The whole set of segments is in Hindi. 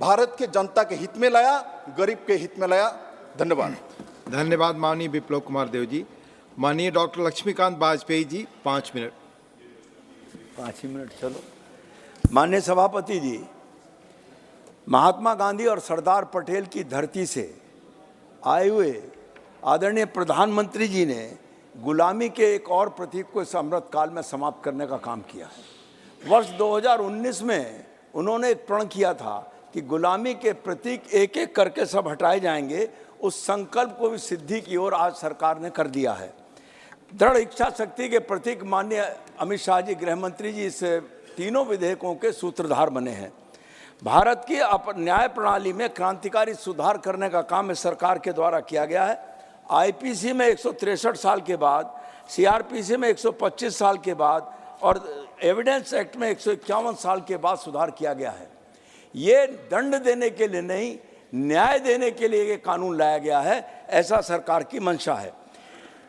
भारत के जनता के हित में लाया, गरीब के हित में लाया। धन्यवाद। धन्यवाद माननीय विप्लव कुमार देव जी। माननीय डॉक्टर लक्ष्मीकांत वाजपेयी जी, 5 मिनट। 5 ही मिनट, चलो। माननीय सभापति जी, महात्मा गांधी और सरदार पटेल की धरती से आए हुए आदरणीय प्रधानमंत्री जी ने गुलामी के एक और प्रतीक को इस अमृत काल में समाप्त करने का काम किया है। वर्ष 2019 में उन्होंने एक प्रण किया था कि गुलामी के प्रतीक एक एक करके सब हटाए जाएंगे। उस संकल्प को भी सिद्धि की ओर आज सरकार ने कर दिया है। दृढ़ इच्छा शक्ति के प्रतीक माननीय अमित शाह जी, गृह मंत्री जी, इस तीनों विधेयकों के सूत्रधार बने हैं। भारत की न्याय प्रणाली में क्रांतिकारी सुधार करने का काम इस सरकार के द्वारा किया गया है। आईपीसी में 163 साल के बाद, सीआरपीसी में 125 साल के बाद और एविडेंस एक्ट में 151 साल के बाद सुधार किया गया है। ये दंड देने के लिए नहीं, न्याय देने के लिए ये कानून लाया गया है, ऐसा सरकार की मंशा है।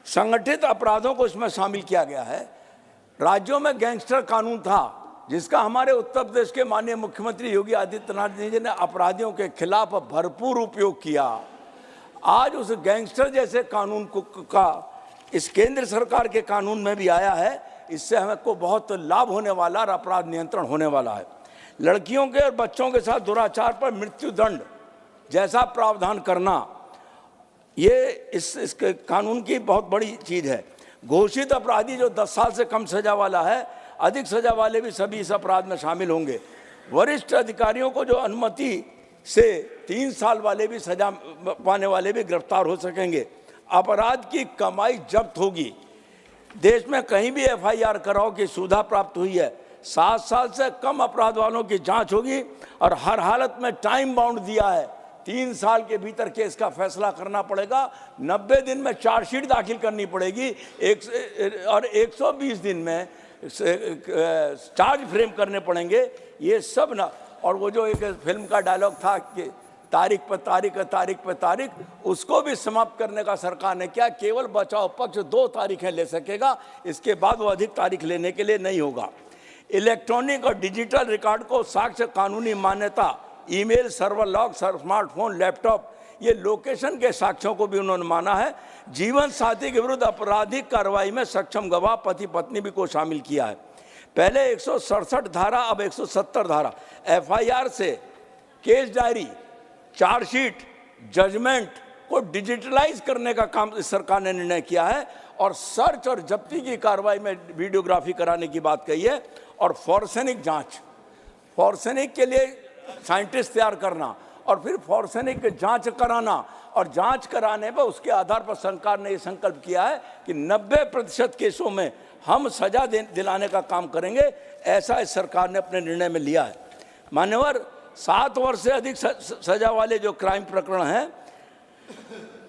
संगठित अपराधों को इसमें शामिल किया गया है। राज्यों में गैंगस्टर कानून था जिसका हमारे उत्तर प्रदेश के माननीय मुख्यमंत्री योगी आदित्यनाथ जी ने अपराधियों के खिलाफ भरपूर उपयोग किया। आज उस गैंगस्टर जैसे कानून का इस केंद्र सरकार के कानून में भी आया है। इससे हमको बहुत लाभ होने वाला और अपराध नियंत्रण होने वाला है। लड़कियों के और बच्चों के साथ दुराचार पर मृत्यु दंड जैसा प्रावधान करना, ये इस कानून की बहुत बड़ी चीज़ है। घोषित अपराधी जो 10 साल से कम सजा वाला है, अधिक सजा वाले भी सभी इस अपराध में शामिल होंगे। वरिष्ठ अधिकारियों को जो अनुमति से 3 साल वाले भी सजा पाने वाले भी गिरफ्तार हो सकेंगे। अपराध की कमाई जब्त होगी। देश में कहीं भी एफआईआर कराओ कि सुविधा प्राप्त हुई है, 7 साल से कम अपराध वालों की जांच होगी और हर हालत में टाइम बाउंड दिया है। 3 साल के भीतर केस का फैसला करना पड़ेगा। 90 दिन में चार्जशीट दाखिल करनी पड़ेगी और 120 दिन में चार्ज फ्रेम करने पड़ेंगे। ये सब ना, और वो जो एक फिल्म का डायलॉग था कि तारीख पर तारीख, तारीख पर तारीख, उसको भी समाप्त करने का सरकार ने किया। केवल बचाव पक्ष 2 तारीखें ले सकेगा, इसके बाद वो अधिक तारीख लेने के लिए नहीं होगा। इलेक्ट्रॉनिक और डिजिटल रिकॉर्ड को साक्ष्य कानूनी मान्यता, email, server log, smartphone, laptop, ये लोकेशन के साक्ष्यों को भी उन्होंने माना है। जीवन साथी के विरुद्ध आपराधिक कार्रवाई में सक्षम गवाह, पति पत्नी भी को शामिल किया है। पहले 167 धारा, अब 170 धारा। एफआईआर से केस डायरी, चार्जशीट, जजमेंट को डिजिटलाइज करने का काम इस सरकार ने निर्णय किया है और सर्च और जब्ती की कार्रवाई में वीडियोग्राफी कराने की बात कही है। और फॉरेंसिक जांच, फॉरेंसिक के लिए साइंटिस्ट तैयार करना और फिर फॉरेंसिक जांच कराना, और जांच कराने पर उसके आधार पर सरकार ने ये संकल्प किया है कि 90% केसों में हम सजा दिलाने का काम करेंगे। ऐसा इस सरकार ने अपने निर्णय में लिया है। मान्यवर, 7 वर्ष से अधिक सजा वाले जो क्राइम प्रकरण हैं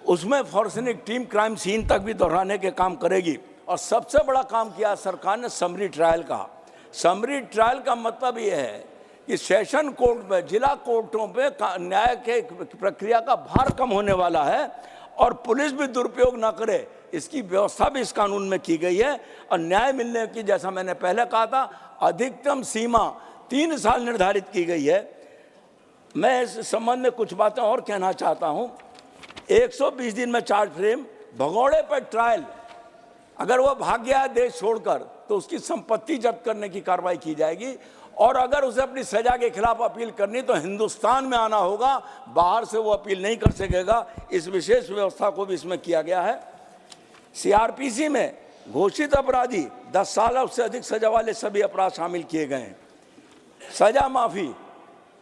उसमें फॉरेंसिक टीम क्राइम सीन तक भी दोहराने के काम करेगी। और सबसे बड़ा काम किया सरकार ने समरी ट्रायल का। समरी ट्रायल का मतलब ये है कि सेशन कोर्ट में, जिला कोर्टों पे न्याय के प्रक्रिया का भार कम होने वाला है और पुलिस भी दुरुपयोग ना करे, इसकी व्यवस्था भी इस कानून में की गई है। और न्याय मिलने की, जैसा मैंने पहले कहा था, अधिकतम सीमा 3 साल निर्धारित की गई है। मैं इस संबंध में कुछ बातें और कहना चाहता हूं। 120 दिन में चार्ज फ्रेम, भगोड़े पर ट्रायल, अगर वो भाग गया देश छोड़कर तो उसकी संपत्ति जब्त करने की कार्रवाई की जाएगी। और अगर उसे अपनी सजा के खिलाफ अपील करनी तो हिंदुस्तान में आना होगा, बाहर से वो अपील नहीं कर सकेगा। इस विशेष व्यवस्था को भी इसमें किया गया है। सीआरपीसी में घोषित अपराधी, 10 साल उससे अधिक सजा वाले सभी अपराध शामिल किए गए हैं। सजा माफी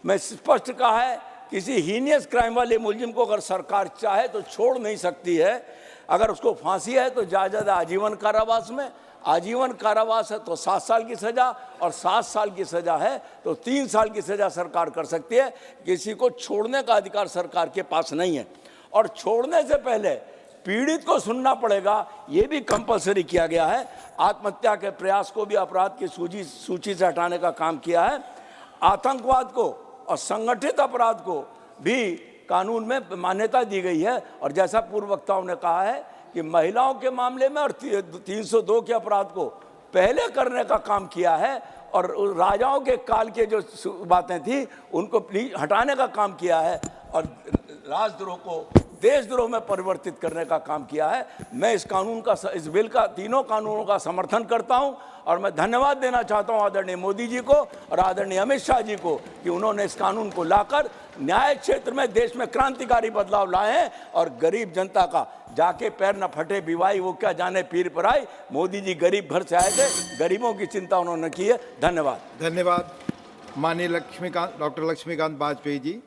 में स्पष्ट कहा है, किसी हीनियस क्राइम वाले मुलजिम को अगर सरकार चाहे तो छोड़ नहीं सकती है। अगर उसको फांसी है तो ज्यादा आजीवन कारावास में, आजीवन कारावास है तो 7 साल की सजा, और 7 साल की सजा है तो 3 साल की सजा सरकार कर सकती है। किसी को छोड़ने का अधिकार सरकार के पास नहीं है। और छोड़ने से पहले पीड़ित को सुनना पड़ेगा, ये भी कंपलसरी किया गया है। आत्महत्या के प्रयास को भी अपराध की सूची से हटाने का काम किया है। आतंकवाद को और संगठित अपराध को भी कानून में मान्यता दी गई है। और जैसा पूर्व वक्ताओं ने कहा है कि महिलाओं के मामले में और 302 के अपराध को पहले करने का काम किया है और उस राजाओं के काल के जो बातें थी उनको हटाने का काम किया है और राजद्रोह को देशद्रोह में परिवर्तित करने का काम किया है। मैं इस कानून का, इस बिल का, तीनों कानूनों का समर्थन करता हूं और मैं धन्यवाद देना चाहता हूं आदरणीय मोदी जी को और आदरणीय अमित शाह जी को कि उन्होंने इस कानून को लाकर न्याय क्षेत्र में देश में क्रांतिकारी बदलाव लाए हैं और गरीब जनता का जाके पैर न फटे बिवाई वो क्या जाने पीर पर आई। मोदी जी गरीब घर से आए थे, गरीबों की चिंता उन्होंने की है। धन्यवाद। धन्यवाद। माननीय डॉक्टर लक्ष्मीकांत वाजपेयी जी।